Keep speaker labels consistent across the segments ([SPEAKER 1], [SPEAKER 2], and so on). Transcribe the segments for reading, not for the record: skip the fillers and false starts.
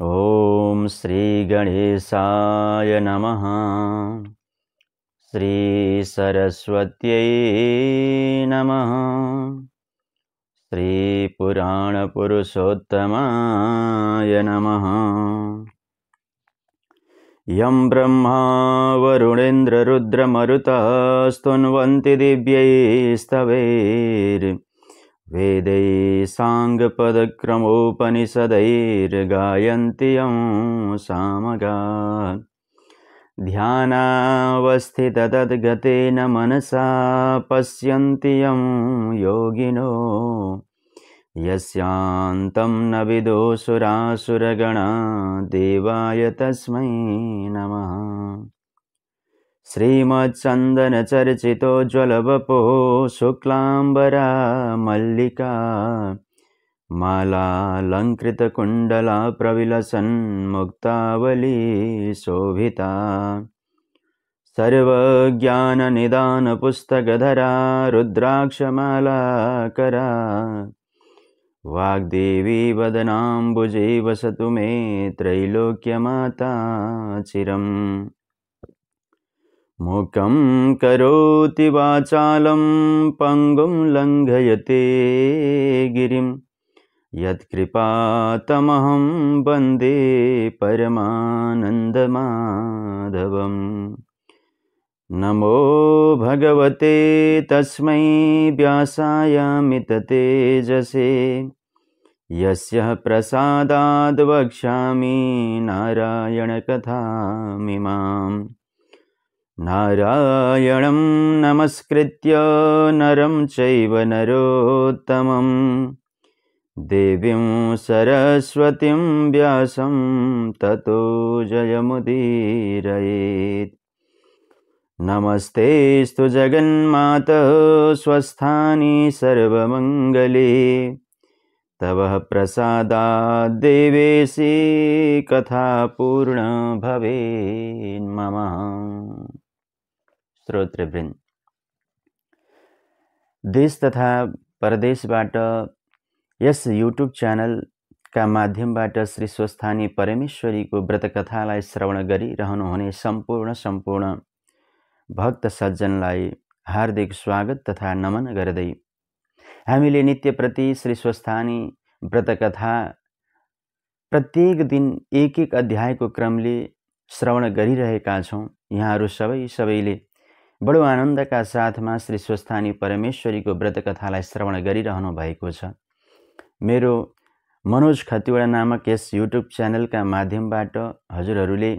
[SPEAKER 1] ॐ श्री गणेशाय नमः। श्री सरस्वत्यै नमः। श्री पुराणपुरुषोत्तमाय नमः। यं ब्रह्मा वरुणेन्द्ररुद्रमरुतः स्तुन्वन्ति दिव्यैस्तवैर् वेदैः साङ्गपदक्रमोपनिषदैर्गायन्ति यं सामगाः। ध्यानावस्थिततद्गतेन मनसा पश्यन्ति यं योगिनो यस्यान्तं न विदुषुरासुरगणा देवाय तस्मै नमः। श्रीमच्चन्दनचर्चितोज्ज्वलवपुः शुक्लाम्बरा मल्लिका मालालङ्कृतकुण्डला प्रविलसन्मुक्तावली शोभिता सर्वज्ञाननिदानपुस्तकधरा रुद्राक्षमालाकरा वाग्देवी वदनाम्बुजे वसतु मे त्रैलोक्यमाता चिरम्। मूकं करोति वाचालं पङ्गुं लङ्घयते गिरिं यत्कृपातमहं वन्दे परमानन्दमाधवम्। नमो भगवते तस्मै व्यासायामिततेजसे यस्य प्रसादाद् वक्ष्यामि नारायणकथामिमाम्। नारायणं नमस्कृत्य नरं चैव नरोत्तमं देवीं सरस्वतीं व्यासं ततो जयमुदीरयेत्। नमस्तेऽस्तु जगन्मातः स्वस्थानि सर्वमङ्गले तव प्रसादाद् देवेशी कथा पूर्ण भवेत् मम। श्रोतृवृन्द, देश तथा परदेशबाट यस युट्युब च्यानलका माध्यमबाट श्री स्वस्थानी परमेश्वरीको व्रतकथालाई श्रवण गरिरहनुहुने सम्पूर्ण भक्त सज्जनलाई हार्दिक स्वागत तथा नमन गर्दै हामीले नित्य प्रति श्री स्वस्थानी व्रतकथा प्रत्येक दिन एक अध्यायको क्रमले श्रवण गरिरहेका छौं। यहाँहरू सबैले बडो आनन्दका साथमा श्री स्वस्थानी परमेश्वरीको व्रतकथालाई श्रवण गरिरहनु भएको छ। मेरो मनोज खतिवडा नामक यस युट्युब च्यानलका माध्यमबाट हजुरहरूले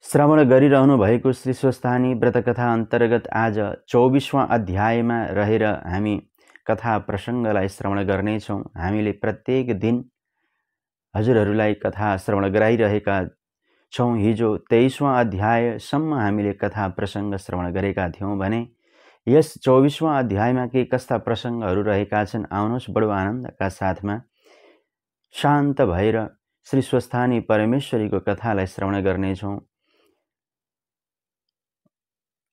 [SPEAKER 1] श्रवण गरिरहनु भएको श्री स्वस्थानी व्रतकथा अन्तर्गत आज 24वां अध्यायमा रहेर हामी कथा प्रसङ्गलाई श्रवण गर्नेछौँ। हामीले प्रत्येक दिन हजुरहरूलाई कथा श्रवण गराइरहेका छौँ। हिजो 23वां अध्यायसम्म हामीले कथा प्रसङ्ग श्रवण गरेका थियौँ भने यस 24वां अध्यायमा के कस्ता प्रसङ्गहरू रहेका छन्, आउनुहोस् बडो आनन्दका साथमा शान्त भएर श्री स्वस्थानी परमेश्वरीको कथालाई श्रवण गर्नेछौँ।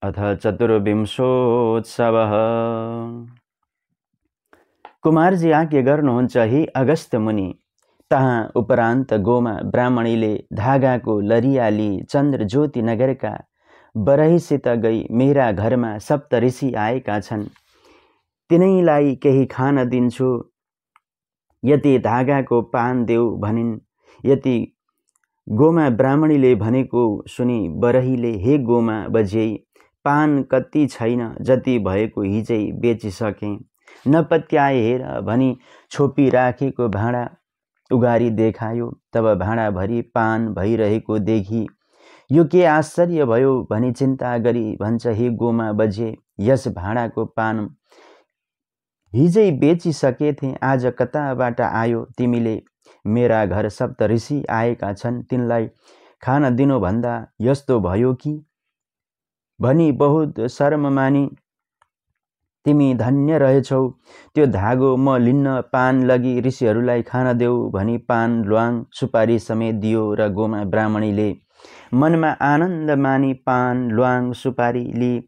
[SPEAKER 1] अथ चतुर्विंशोत्सवः। कुमारजी आज्ञा गर्नुहुन्छ, हे अगस्त्य मुनि। तहाँ उपरान्त गोमा ब्राह्मणीले धागाको लरियाली चन्द्र ज्योति नगरका बरहीसित गई मेरा घरमा सप्त ऋषि आएका छन्, तिनैलाई केही खान दिन्छु। यति धागाको पान देऊ भनिन्। यति गोमा ब्राह्मणीले भनेको सुनि बरहीले, हे गोमा बज्यै, पान कति छैन, जति भएको हिजै बेचिसके, नपत्याए हेर भनी छोपी राखेको भाँडा उगारी देखायो। तब भाँडाभरि पान भइरहेको देखी यो के आश्चर्य भयो भनी चिन्ता गरी भन्छ, हे गोमा बज्ये, यस भाँडाको पान हिजै बेचिसकेथे, आज कताबाट आयो? तिमीले मेरा घर सप्त ऋषि आएका छन्, तिनलाई खान दिनुभन्दा यस्तो भयो कि भनी बहुत शर्म मानी तिमी धन्य रहेछौ। त्यो धागो म लिन्न पान लगी ऋषिहरूलाई खान देऊ भनी पान ल्वाङ सुपारी समेत दियो र गोमा ब्राह्मणीले मनमा आनन्द मानी पान ल्वाङ सुपारी लि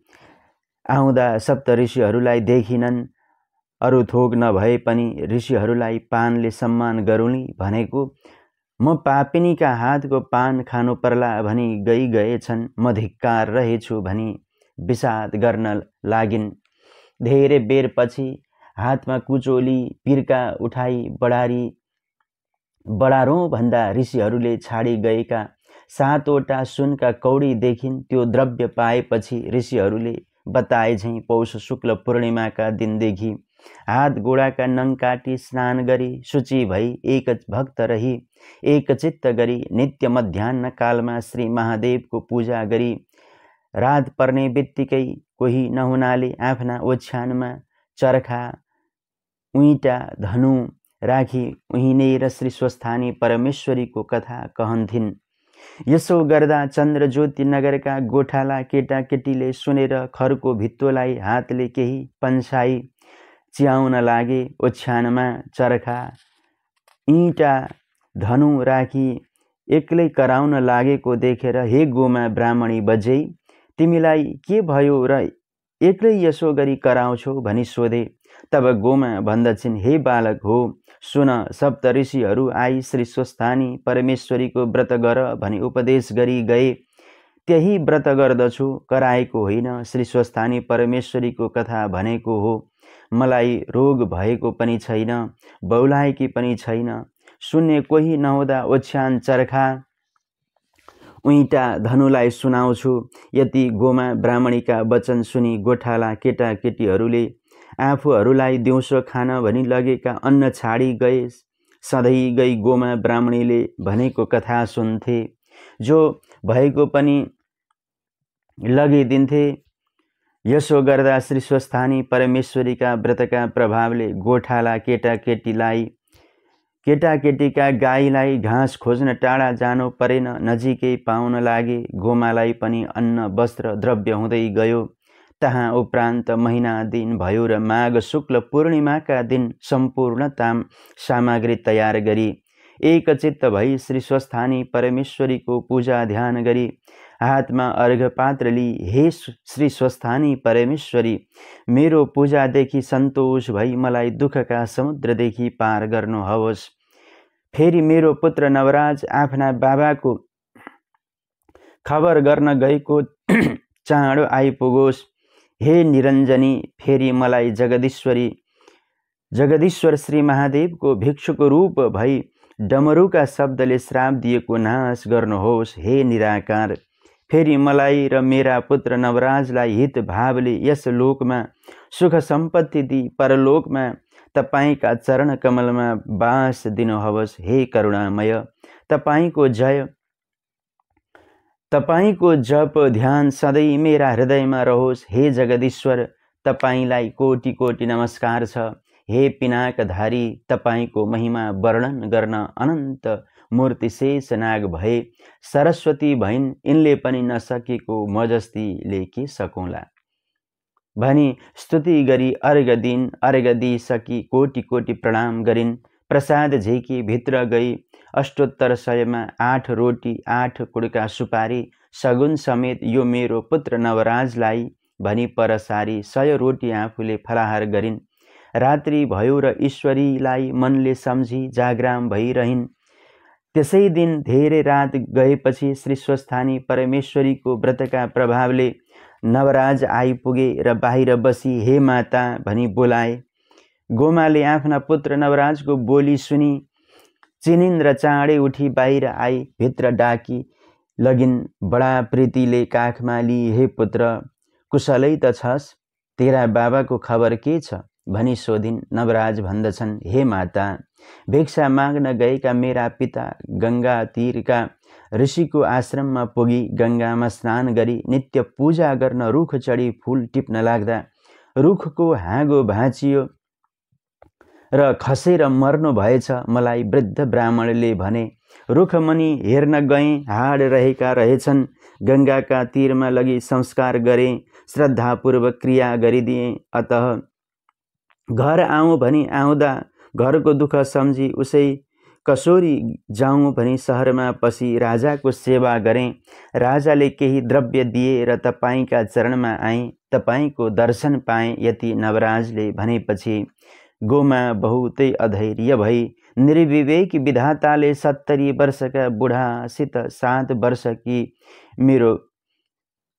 [SPEAKER 1] आउँदा सप्तऋषिहरूलाई देखिनन्। अरू थोक नभए पनि ऋषिहरूलाई पानले सम्मान गरूली भनेको, म पापिनीका हातको पान खानु पर्ला भनी गएछन्। म धिक्कार रहेछु भनी विषाद गर्न लागिन्। धेरै बेरपछि हातमा कुचोली पिर्का उठाई बडारौँ भन्दा ऋषिहरूले छाडी गएका 7वटा सुनका कौडी देखिन्। त्यो द्रव्य पाएपछि ऋषिहरूले बताए झैँ पौष शुक्ल पूर्णिमाका दिनदेखि हात गोडाका नङ काटी स्नान गरी शुचि भई एक भक्त रही एकचित्त गरी नित्य मध्याह्न कालमा श्री महादेवको पूजा गरी रात पर्ने बित्तिकै कोही नहुनाले आफ्ना ओछ्यानमा चरखा उइटा धनु राखी उहिनेर श्री स्वस्थानी परमेश्वरीको कथा कहन्थिन्। यसो गर्दा चन्द्रज्योति नगरका गोठाला केटाकेटीले सुनेर खरको भित्तोलाई हातले केही पन्साई च्याउन लागे। ओछ्यानमा चरखा इँटा धनु राखी एक्लै कराउन लागेको देखेर, हे गोमा ब्राह्मणी बजै, तिमीलाई के भयो र एक्लै यसो गरी कराउँछौ भनी सोधे। तब गोमा भन्दछिन्, हे बालक हो, सुन, सप्तऋषिहरू आई श्री स्वस्थानी परमेश्वरीको व्रत गर भनी उपदेश गरी गए। त्यही व्रत गर्दछु, कराएको होइन। श्री स्वस्थानी परमेश्वरीको कथा भनेको हो। मलाई रोग भएको पनि छैन, बौलाएकी पनि छैन। सुन्ने कोही नहुँदा ओछ्यान चरखा उइटा धनुलाई सुनाउँछु। यति गोमा ब्राह्मणीका वचन सुनि गोठाला केटाकेटीहरूले आफूहरूलाई दिउँसो खान भनी लगेका अन्न छाडी गए। सधैँ गई गोमा ब्राह्मणीले भनेको कथा सुन्थे, जो भएको पनि लगिदिन्थे। यसो गर्दा श्री स्वस्थानी परमेश्वरीका व्रतका प्रभावले गोठाला केटाकेटीका गाईलाई घाँस खोज्न टाढा जानु परेन, नजिकै पाउन लागे। गोमालाई पनि अन्न वस्त्र द्रव्य हुँदै गयो। तहाँ उपरान्त महिना दिन भयो र माघ शुक्ल पूर्णिमाका दिन सम्पूर्ण सामग्री तयार गरी एकचित्त भई श्री स्वस्थानी परमेश्वरीको पूजा ध्यान गरी हातमा अर्घ पात्र लिई, हे श्री स्वस्थानी परमेश्वरी, मेरो पूजादेखि सन्तोष भई मलाई दुःखका समुद्रदेखि पार गर्नुहोस्। फेरि मेरो पुत्र नवराज आफ्ना बाबाको खबर गर्न गएको चाँडो आइपुगोस्। हे निरञ्जनी, फेरि मलाई जगदीश्वर श्री महादेवको भिक्षुको रूप भई डमरुका शब्दले श्राप दिएको नाश गर्नुहोस्। हे निराकार, फेरि मलाई र मेरा पुत्र नवराजलाई हित भावले यस लोकमा सुख सम्पत्ति दिई परलोकमा तपाईका चरण कमलमा बास दिनुहोस्। हे करुणामय, तपाईको जप ध्यान सधैँ मेरा हृदयमा रहोस्। हे जगदीश्वर, तपाईलाई कोटि कोटि नमस्कार छ। हे पिनाकधारी, तपाईको महिमा वर्णन गर्न अनन्त मूर्ति शेष नाग भए सरस्वती भइन्, यिनले पनि नसकेको म जस्तीले के सकौँला भनी स्तुति गरी अर्घ दिइसकी कोटि कोटि प्रणाम गरिन्। प्रसाद झेकी भित्र गई अष्टोत्तर 100मा 8 रोटी 8 कुडका सुपारी सगुन समेत यो मेरो पुत्र नवराजलाई भनी परसारी 100 रोटी आफूले फलाहार गरिन्। रात्रि भयो र ईश्वरीलाई मनले सम्झी जागराम भइरहिन्। त्यसै दिन धेरै रात गएपछि श्री स्वस्थानी परमेश्वरीको व्रतका प्रभावले नवराज आइपुगे र बाहिर बसी हे माता भनी बोलाए। गोमाले आफ्ना पुत्र नवराजको बोली सुनि चिनिन् र चाँडै उठी बाहिर आई भित्र डाकी लगिन्। बडा प्रीतिले काखमा लिई, हे पुत्र, कुशलै त छस्? तेरा बाबाको खबर के छ भनी सोधिन्। नवराज भन्दछन्, हे माता, भिक्षा माग्न गएका मेरा पिता गंगा तीरका ऋषिको आश्रममा पुगी गंगामा स्नान गरी नित्य पूजा गर्न रुख चढी फूल टिप्न लाग्दा रुखको हाँगो भाँचियो र खसेर मर्नु भएछ। मलाई वृद्ध ब्राह्मणले भने, रुखमुनि हेर्न गएँ, हाड रहेका रहेछन्। गंगाका तीरमा लगी संस्कार गरे, श्रद्धापूर्वक क्रिया गरिदिए। अतः घर आउँ भनी आउँदा घरको दुःख सम्झी उसै कसोरी जाउँ भनी सहरमा पसी राजाको सेवा गरेँ। राजाले केही द्रव्य दिए र तपाईँका चरणमा आएँ, तपाईँको दर्शन पाएँ। यति नवराजले भनेपछि गोमा बहुतै अधैर्य भई निर्विवेक विधाताले 70 वर्षका बुढासित 7 वर्षकी मेरो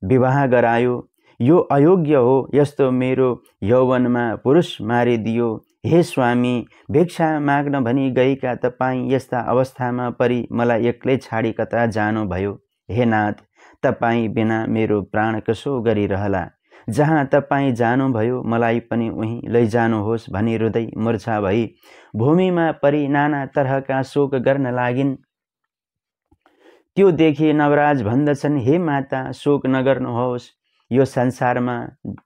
[SPEAKER 1] विवाह गरायो। यो अयोग्य हो, यस्तो मेरो यौवनमा पुरुष मारिदियो। हे स्वामी, भिक्षा माग्न भनी गएका तपाईँ यस्ता अवस्थामा परि मलाई एक्लै छाडी कता जानुभयो। हे नाथ, तपाईँ बिना मेरो प्राण कसो गरिरहला। जहाँ तपाईँ जानुभयो मलाई पनि उहीँ लैजानुहोस् भनी हृदय मूर्छा भई भूमिमा परि नाना तरहका शोक गर्न लागिन्। त्यो देखि नवराज भन्दछन्, हे माता, शोक नगर्नुहोस्। यो संसारमा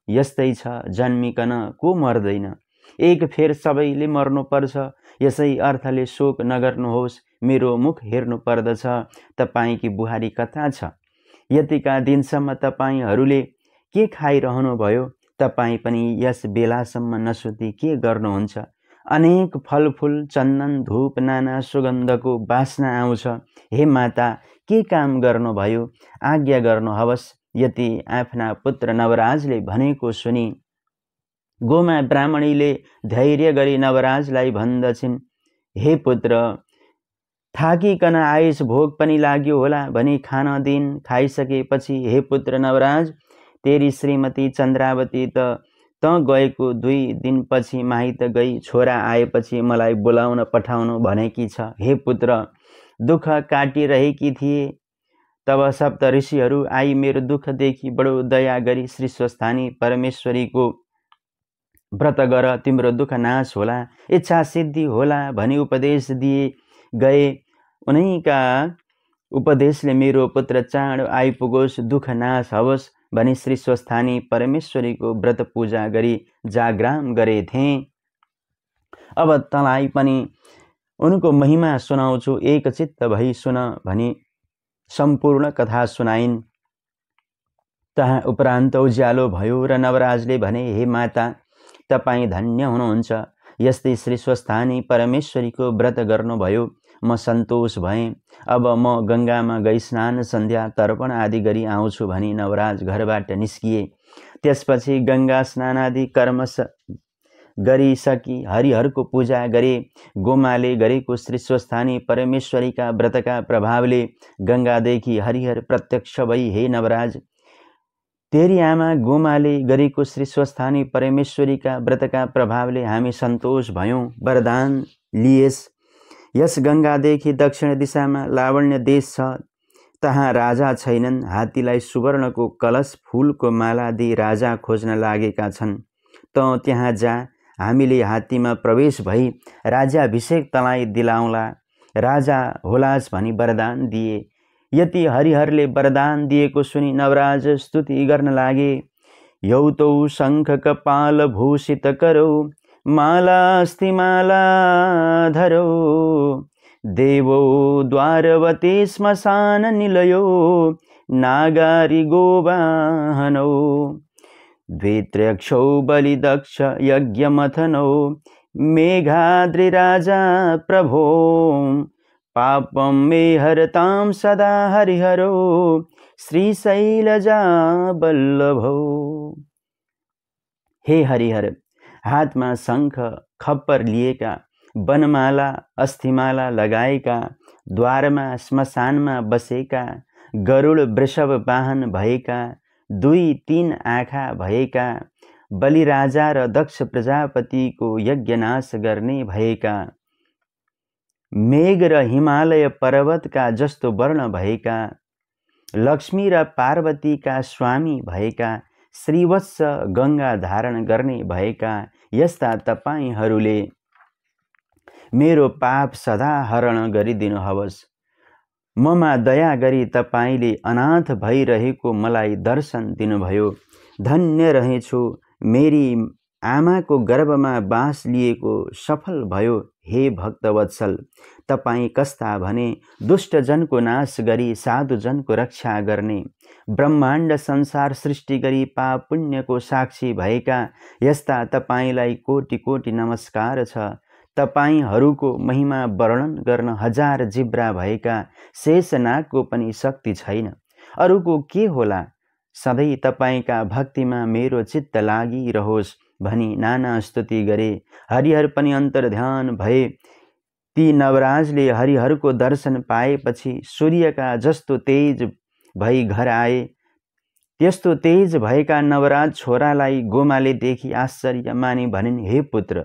[SPEAKER 1] यस्तै छ, जन्मिकन को मर्दैन, एक फेर सबैले मर्नुपर्छ। यसै अर्थले शोक नगर्नुहोस्। मेरो मुख हेर्नु पर्दछ, तपाईँकी बुहारी कता छ। यतिका दिनसम्म तपाईँहरूले के खाइरहनु भयो? तपाईँ पनि यस बेलासम्म नसुती के गर्नुहुन्छ? अनेक फलफुल, चन्दन, धूप, नाना सुगन्धको बास्ना आउँछ। हे माता, के काम गर्नुभयो? आज्ञा गर्नुहोस्। यति आफ्ना पुत्र नवराजले भनेको सुनि गोमा ब्राह्मणीले धैर्य गरी नवराजलाई भन्दछिन्, हे पुत्र, थाकिकन आइस, भोक पनि लाग्यो होला भनी खान दिन। खाइसकेपछि, हे पुत्र नवराज, तेरी श्रीमती चन्द्रावती त गएको 2 दिनपछि माइत गई, छोरा आएपछि मलाई बोलाउन पठाउनु भनेकी छ। हे पुत्र, दुःख काटिरहेकी थिए, तब सप्त ऋषिहरू आई मेरो दुःख देखि बडो दया गरी श्री स्वस्थानी परमेश्वरीको व्रत गर, तिम्रो दुःख नाश होला, इच्छा सिद्धि होला भनी उपदेश दिए गए। उनैका उपदेशले मेरो पुत्र चाँड आइपुगोस्, दुःख नाश होस् भनी श्री स्वस्थानी परमेश्वरीको व्रत पूजा गरी जाग्राम गरेथे। अब तँलाई पनि उनको महिमा सुनाउँछु, एकचित्त भई सुन भनी सम्पूर्ण कथा सुनाइन्। तहाँ उपरान्त उज्यालो भयो र नवराजले भने, हे माता, तपाईँ धन्य हुनुहुन्छ। यस्तै श्री स्वस्थानी परमेश्वरीको व्रत गर्नुभयो। म सन्तोष भएँ। अब म गङ्गामा गई स्नान, सन्ध्या, तर्पण आदि गरी आउँछु भनी नवराज घरबाट निस्किए। त्यसपछि गङ्गा स्नान आदि कर्म गरिसकी हरिहरको पूजा गरे। गोमाले गरेको श्री स्वस्थानी परमेश्वरीका व्रतका प्रभावले गङ्गादेखि हरिहर प्रत्यक्ष भई, हे नवराज, तेरी आमा गोमाले गरेको श्री स्वस्थानी परमेश्वरीका व्रतका प्रभावले हामी सन्तोष भयौँ। वरदान लिएस। यस गङ्गादेखि दक्षिण दिशामा लावण्य देश छ। तहाँ राजा छैनन्। हात्तीलाई सुवर्णको कलश, फूलको माला दिई राजा खोज्न लागेका छन्। त त्यहाँ जा, हामीले हात्तीमा प्रवेश भई राज्याभिषेक तँलाई दिलाउँला, राजा होलास भनी वरदान दिए। यति हरिहरले वरदान दिएको सुनि नवराज स्तुति गर्न लागे। यौतौ शङ्ख कपाल भूषित करो, माला अस्ति माला धरो, देवो द्वारवती श्मशान निलयो, नागारी गोवाहनौ, द्वित्रयक्षौ बलिदक्ष यज्ञमथनौ, मेघाद्रिराजा प्रभो, पापं मे हरतां सदा हरिहरो, श्रीशैलजा वल्लभौ। हे हरिहर, हातमा शङ्ख खप्पर लिएका, वनमाला अस्थिमाला लगाएका, द्वारमा श्मशानमा बसेका, गरुड वृषभ वाहन भएका, 2-3 आँखा भएका, बलिराजा र दक्ष प्रजापतिको यज्ञनाश गर्ने भएका, मेघ र हिमालय पर्वतका जस्तो वर्ण भएका, लक्ष्मी र पार्वतीका स्वामी भएका, श्रीवत्स गङ्गा धारण गर्ने भएका यस्ता तपाईहरूले मेरो पाप सदा हरण गरिदिनुहोस्। ममा दया गरी तपाईँले अनाथ भइरहेको मलाई दर्शन दिनुभयो। धन्य रहेछु। मेरी आमाको गर्भमा बास लिएको सफल भयो। हे भक्तवत्सल, तपाईँ कस्ता भने दुष्टजनको नाश गरी साधुजनको रक्षा गर्ने, ब्रह्माण्ड संसार सृष्टि गरी पाप पुण्यको साक्षी भएका यस्ता तपाईँलाई कोटि कोटि नमस्कार छ। तपाईहरूको महिमा वर्णन गर्न हजार जिब्रा भएका शेषनागको पनि शक्ति छैन। अरूको के होला? सधैँ तपाईँका भक्तिमा मेरो चित्त लागिरहोस् भनी नाना स्तुति गरे। हरिहर पनि अन्तर्ध्यान भए। ती नवराजले हरिहरको दर्शन पाएपछि सूर्यका जस्तो तेज भई घर आए। त्यस्तो तेज भएका नवराज छोरालाई गोमाले देखि आश्चर्य मानि भनिन्, हे पुत्र,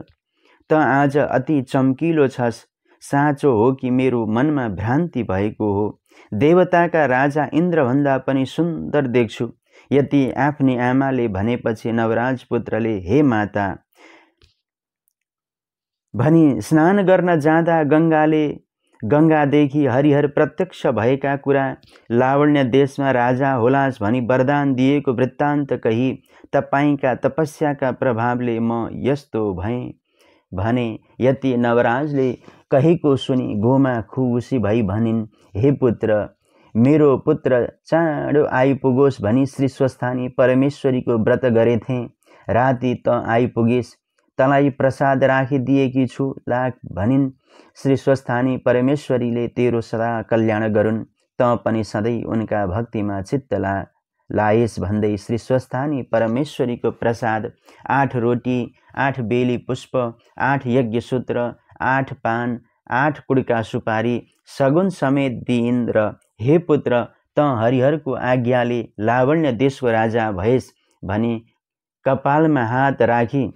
[SPEAKER 1] त आज अति चम्किलो छस्। साँचो हो कि मेरो मनमा भ्रान्ति भएको हो? देवताका राजा इन्द्रभन्दा पनि सुन्दर देख्छु। यति आफ्नी आमाले भनेपछि नवराज पुत्रले हे माता भनी स्नान गर्न जाँदा गङ्गादेखि हरिहर प्रत्यक्ष भएका कुरा, लावण्य देशमा राजा होलास् भनी वरदान दिएको वृत्तान्त कही तपाईंका तपस्याका प्रभावले म यस्तो भएँ भने यति नवराजले कहेको सुनि गोमा खुसी भई भनिन्, हे पुत्र, मेरो पुत्र चाँडो आइपुगोस् भनी श्री स्वस्थानी परमेश्वरीको व्रत गरेथे। राति त आइपुगेस्, तँलाई प्रसाद राखिदिएकी छु, लाग भनिन्। श्री स्वस्थानी परमेश्वरीले तेरो सदा कल्याण गरून्, त पनि सधैँ उनका भक्तिमा चित्त लाएस् भन्दै श्री स्वस्थानी परमेश्वरीको प्रसाद 8 रोटी, 8 बेली पुष्प, 8 यज्ञसूत्र, 8 पान, 8 कुडका सुपारी सगुन समेत दिइन् र हे पुत्र, त हरिहरको आज्ञाले लावण्य देशको राजा भएस् भनी कपालमा हात राखी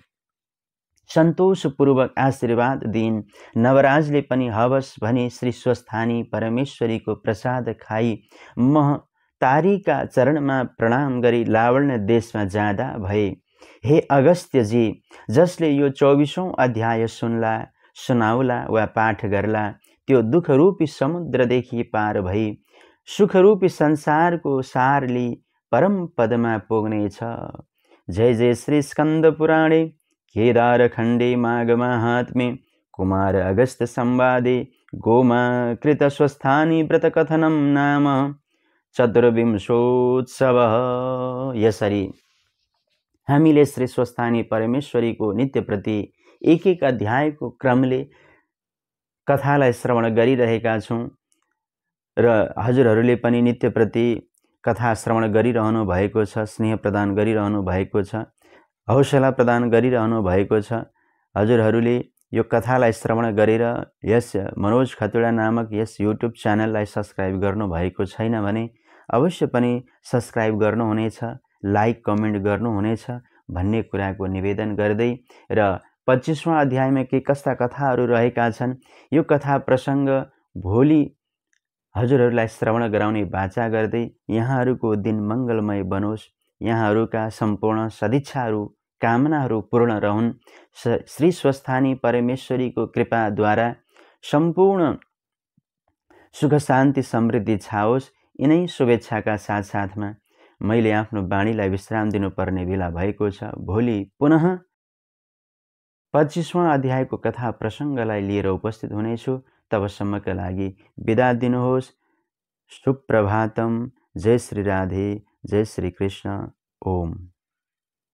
[SPEAKER 1] सन्तोषपूर्वक आशीर्वाद दिइन्। नवराजले पनि हवस् भनी श्री स्वस्थानी परमेश्वरीको प्रसाद खाई महतारीका चरणमा प्रणाम गरी लावण्य देशमा जाँदा भए। हे अगस्त्यजी, जसले यो 24औं अध्याय सुनाउला वा पाठ गर्ला, त्यो दुःखरूपी समुद्रदेखि पार भई सुखरूपी संसारको सार लिई परम पदमा पुग्नेछ। जय जय श्री स्कंद पुराणे केदार खण्डे माघ माहात्म्ये कुमार अगस्त संवादे गोमा कृत स्वस्थानी व्रत कथनम नाम चतुर्विंशोत्सव। यसरी हामीले श्री स्वस्थानी परमेश्वरीको नित्य प्रति एक एक अध्यायको क्रमले कथालाई श्रवण गरिरहेका छौं र हजुरहरूले पनि नित्य प्रति कथा श्रवण गरिरहनु भएको छ, स्नेह प्रदान गरिरहनु भएको छ, हौसला प्रदान गरिरहनु भएको छ। हजुरहरूले यो कथालाई श्रवण गरेर यस मनोज खतुडा नामक यस युट्युब च्यानललाई सब्स्क्राइब गर्नु भएको छैन भने अवश्य पनि सब्स्क्राइब गर्नुहुनेछ, लाइक कमेन्ट गर्नुहुनेछ भन्ने कुराको निवेदन गर्दै र 25वां अध्यायमा के कस्ता कथाहरू रहेका छन्, यो कथा प्रसंग भोलि हजुरहरूलाई श्रवण गराउने बाचा गर्दै यहाँहरूको दिन मंगलमय बनोस्, यहाँहरूका सम्पूर्ण सदिच्छाहरू कामनाहरू पूर्ण रहन्, श्री स्वस्थानी परमेश्वरीको कृपाद्वारा सम्पूर्ण सुख शान्ति समृद्धि छाओस्। यिनै शुभेच्छाका साथसाथमा मैले आफ्नो बाणीलाई विश्राम दिनुपर्ने बेला भएको छ। भोलि पुनः 25वां अध्यायको कथा प्रसंगलाई लिएर उपस्थित हुनेछु। तबसम्मका लागि बिदा दिनुहोस्। सुप्रभातम। जय श्री राधे, जय श्री कृष्ण। ओम।